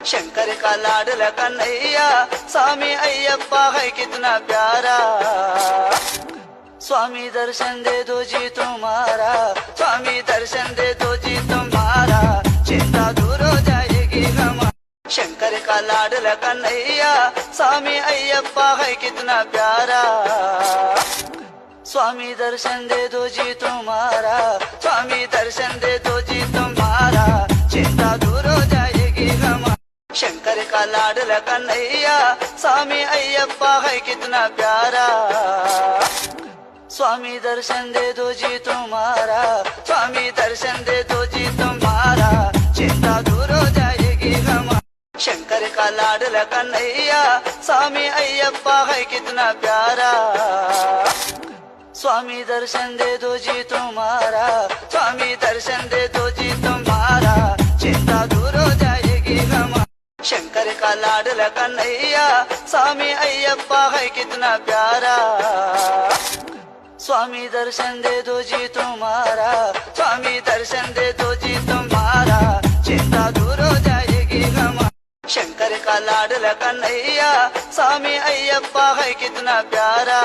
शंकर का लाडला कन्हैया स्वामी अय्यप्पा है कितना प्यारा। स्वामी दर्शन दे दो जी तुम्हारा, स्वामी दर्शन दे दो जी तुम्हारा, चिंता दूर हो जाएगी हमारी। शंकर का लाडला कन्हैया स्वामी अय्यप्पा है कितना प्यारा। स्वामी दर्शन दे दो जी तुम्हारा, स्वामी दर्शन दे दो जी तुम्हारा, चिंता दूर हो जाएगी हमारी। शंकर का लाडला कन्हैया स्वामी अय्यप्पा है कितना प्यारा। स्वामी दर्शन दे दो जी तुम्हारा, स्वामी दर्शन दे दो जी तुम्हारा, चिंता दूर हो जाएगी हमारी। शंकर का लाडला कन्हैया स्वामी अय्यप्पा है कितना प्यारा। स्वामी दर्शन दे दो जी तुम्हारा, स्वामी दर्शन दे दो जी तुम्हारा, चिंता दूर हो जाएगी हमारी। शंकर का लाडला कन्हैया स्वामी अय्यप्पा है कितना प्यारा। स्वामी दर्शन दे दो जी तुम्हारा, स्वामी दर्शन दे दो जी तुम्हारा, चिंता दूर हो जाएगी हमारी। शंकर का लाडला कन्हैया स्वामी अय्यप्पा है कितना प्यारा।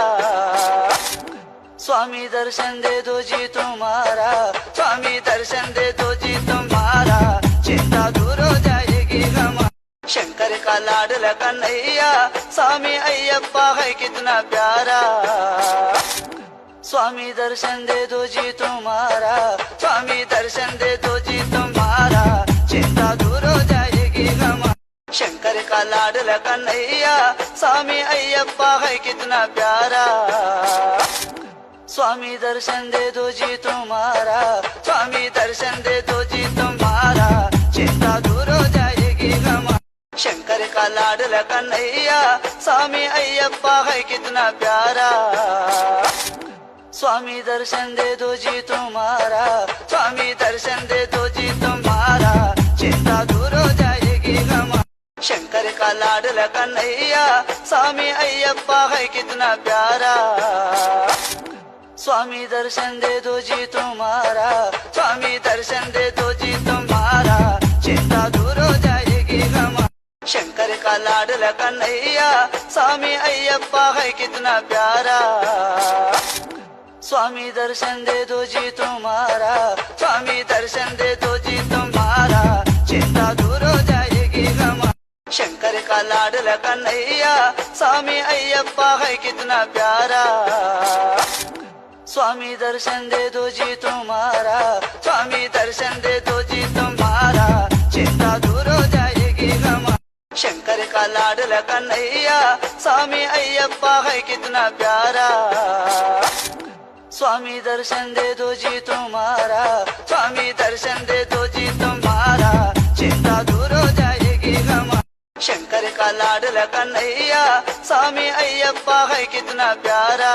स्वामी दर्शन दे दो जी तुम्हारा, स्वामी दर्शन दे दो जी तुम्हारा, चिंता दूर हो जाएगी हमारी। शंकर का लाडला कन्हैया स्वामी अय्यप्पा है कितना प्यारा। स्वामी दर्शन दे दो जी तुम्हारा, स्वामी दर्शन दे दो जी तुम्हारा, चिंता दूर हो जाएगी हमारी। शंकर का लाडला कन्हैया स्वामी अय्यप्पा है कितना प्यारा। स्वामी दर्शन दे दो जी तुम्हारा, स्वामी दर्शन दे दो जी तुम्हारा, चिंता दूर हो जाएगी हमारी। शंकर का लाडला कन्हैया स्वामी अय्यप्पा है कितना प्यारा। स्वामी दर्शन दे दो जी तुम्हारा, स्वामी दर्शन दे दो जी तुम्हारा, चिंता दूर हो जाएगी हमारी। शंकर का लाडला कन्हैया स्वामी अय्यप्पा है कितना प्यारा। स्वामी दर्शन दे दो जी तुम्हारा, स्वामी दर्शन दे दो जी तुम्हारा, चिंता दूर हो जाएगी हमारी। शंकर का लाडला कन्हैया स्वामी अय्यप्पा है कितना प्यारा। स्वामी दर्शन दे दो जी तुम्हारा, स्वामी दर्शन दे दो जी तुम्हारा, चिंता दूर हो जाएगी हमारी। शंकर का लाडला कन्हैया स्वामी अय्यप्पा है कितना प्यारा। स्वामी दर्शन दे दो जी तुम्हारा, स्वामी दर्शन दे दो जी तुम्हारा, चिंता दूर हो जाएगी हमारी। शंकर का लाडला कन्हैया स्वामी अय्यप्पा है कितना प्यारा। स्वामी दर्शन दे दो जी तुम्हारा, स्वामी दर्शन दे दो जी तुम्हारा, चिंता दूर हो जाएगी हमारी। शंकर का लाडला कन्हैया स्वामी अय्यप्पा है कितना प्यारा।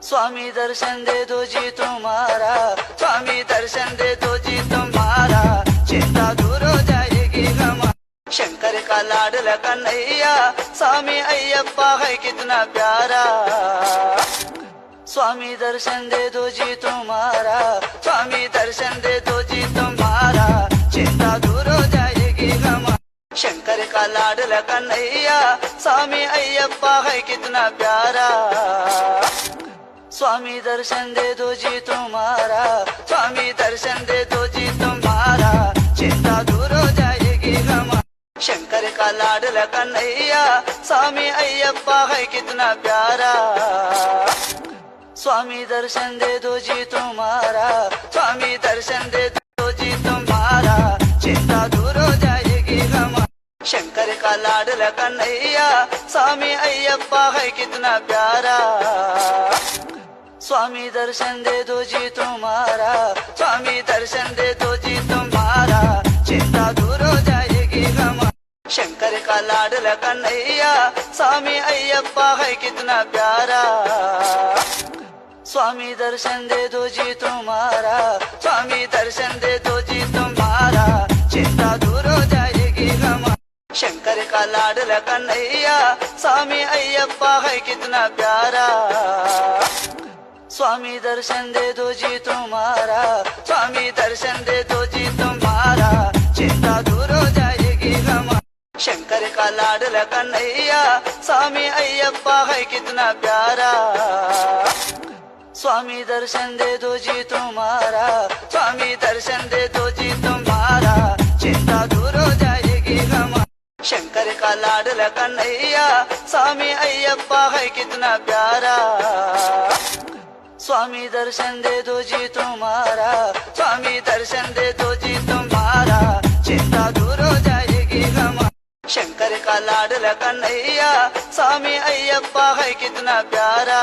स्वामी दर्शन दे दो जी तुम्हारा, स्वामी दर्शन दे दो जी तुम्हारा, चिंता दूर हो जाएगी हमारी। शंकर का लाडला कन्हैया स्वामी अय्यप्पा है कितना प्यारा। स्वामी दर्शन दे दो जी तुम्हारा, स्वामी दर्शन दे दो जी तुम्हारा, चिंता दूर हो जाएगी हमारी। शंकर का लाडला कन्हैया स्वामी अय्यप्पा है कितना प्यारा। स्वामी दर्शन दे दो जी तुम्हारा, स्वामी दर्शन दे दो जी तुम्हारा, चिंता दूर हो जाएगी हमारी। शंकर का लाडला कन्हैया स्वामी अय्यप्पा है कितना प्यारा। स्वामी दर्शन दे दो जी तुम्हारा, स्वामी दर्शन दे दो जी तुम्हारा, चिंता दूर हो जाएगी हमारी। शंकर का लाडला कन्हैया स्वामी अय्यप्पा है कितना प्यारा। स्वामी दर्शन दे दो जी तुम्हारा, स्वामी दर्शन दे दो जी तुम्हारा, चिंता दूर हो जाएगी हमारी। शंकर का लाडला कन्हैया स्वामी अय्यप्पा है कितना प्यारा। स्वामी दर्शन दे दो जी तुम्हारा, स्वामी दर्शन दे दो जी तुम्हारा, चिंता दूर हो जाएगी हमारी। शंकर का लाडला कन्हैया स्वामी अय्यप्पा है कितना प्यारा। स्वामी दर्शन दे दो जी तुम्हारा, स्वामी दर्शन दे दो जी तुम्हारा, चिंता दूर हो जाए। शंकर का लाडला कन्हैया स्वामी अय्यप्पा है कितना प्यारा। स्वामी दर्शन दे दो जी तुम्हारा, स्वामी दर्शन दे दो जी तुम्हारा, चिंता दूर हो जाएगी हमारी। शंकर का लाडला कन्हैया स्वामी अय्यप्पा है कितना प्यारा। स्वामी दर्शन दे दो जी तुम्हारा, स्वामी दर्शन दे दो जी तुम्हारा, चिंता दूर हो जाएगी हमारी। शंकर का लाडला कन्हैया स्वामी अय्यप्पा है कितना प्यारा।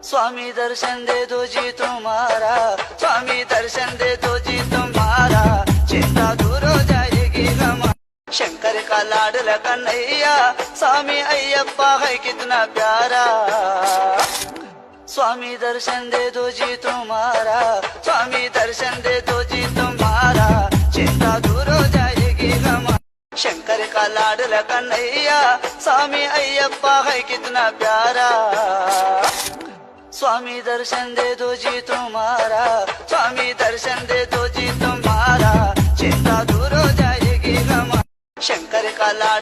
स्वामी दर्शन दे दो जी तुम्हारा, स्वामी दर्शन दे दो जी तुम्हारा, चिंता दूर हो जाएगी हमारी। शंकर का लाडला कन्हैया स्वामी अय्यप्पा है कितना प्यारा। स्वामी दर्शन दे दो जी तुम्हारा, स्वामी दर्शन दे दो जी तुम्हारा, चिंता दूर हो जाएगी हमारी। शंकर का लाडला कन्हैया स्वामी अय्यप्पा है कितना प्यारा। स्वामी दर्शन दे दो जी तुम्हारा, स्वामी दर्शन दे दो जी तुम्हारा, चिंता दूर हो जाएगी हमारी। शंकर का लाड